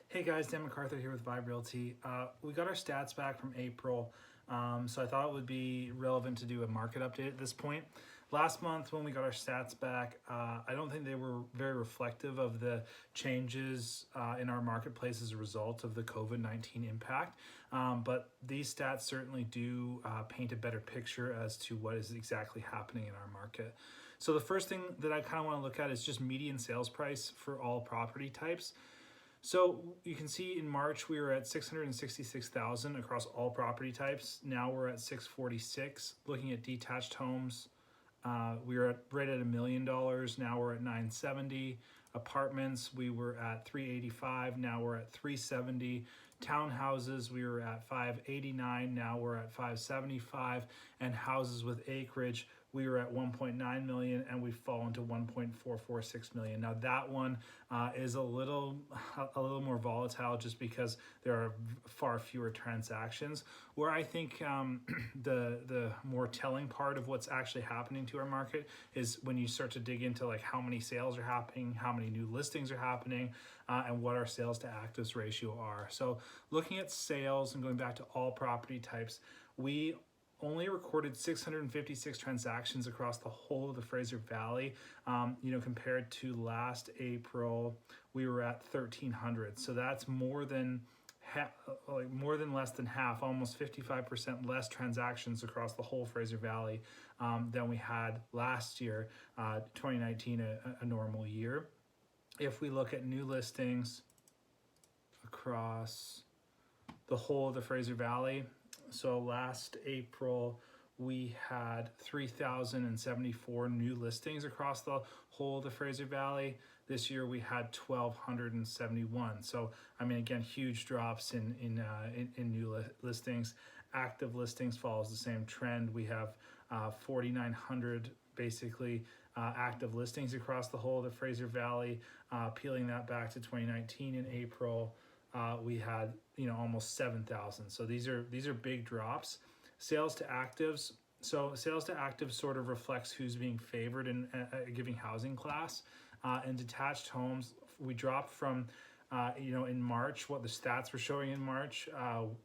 Hey guys, Dan MacArthur here with Vibe Realty. We got our stats back from April, so I thought it would be relevant to do a market update at this point. Last month when we got our stats back, I don't think they were very reflective of the changes in our marketplace as a result of the COVID-19 impact, but these stats certainly do paint a better picture as to what is exactly happening in our market. So the first thing that I kind of want to look at is just median sales price for all property types. So you can see in March we were at 666,000 across all property types. Now we're at 646. Looking at detached homes, we were right at $1 million. Now we're at 970. Apartments, we were at 385. Now we're at 370. Townhouses, we were at 589. Now we're at 575. And houses with acreage, we were at 1.9 million and we've fallen to 1.446 million. Now that one is a little more volatile just because there are far fewer transactions. Where I think the more telling part of what's actually happening to our market is when you start to dig into like how many sales are happening, how many new listings are happening, and what our sales to actives ratio are. So looking at sales and going back to all property types, we only recorded 656 transactions across the whole of the Fraser Valley. Compared to last April, we were at 1,300. So that's more than less than half, almost 55% less transactions across the whole Fraser Valley than we had last year, 2019, a normal year. If we look at new listings across the whole of the Fraser Valley, so last April, we had 3,074 new listings across the whole of the Fraser Valley. This year we had 1,271. So, I mean, again, huge drops in new listings. Active listings follows the same trend. We have 4,900 basically active listings across the whole of the Fraser Valley. Peeling that back to 2019 in April, we had almost 7,000. So these are big drops. Sales to actives. So sales to actives sort of reflects who's being favored in a given housing class. In detached homes, we dropped from in March, what the stats were showing in March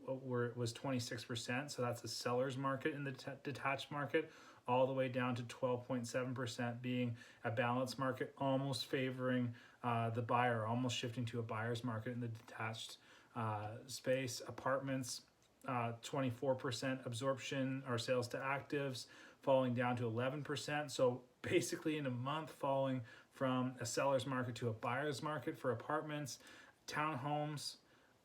was 26%. So that's a seller's market in the detached market, all the way down to 12.7% being a balanced market, almost favoring the buyer, almost shifting to a buyer's market in the detached space. Apartments, 24% absorption or sales to actives, falling down to 11%. So basically in a month falling from a seller's market to a buyer's market for apartments. Townhomes,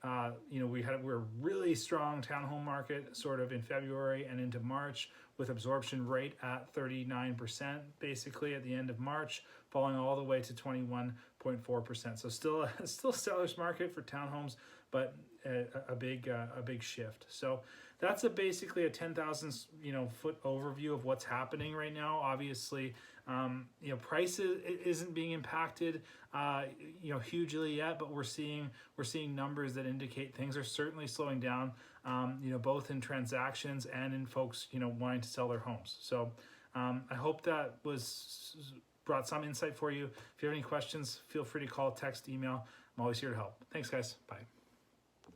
we're really strong townhome market sort of in February and into March, with absorption rate at 39% basically at the end of March, falling all the way to 21.4%. So still seller's market for townhomes, but a big shift. So that's basically a 10,000 foot overview of what's happening right now. Obviously, price isn't being impacted hugely yet, but we're seeing numbers that indicate things are certainly slowing down. Both in transactions and in folks wanting to sell their homes. So I hope that brought some insight for you. If you have any questions, feel free to call, text, email. I'm always here to help. Thanks, guys. Bye.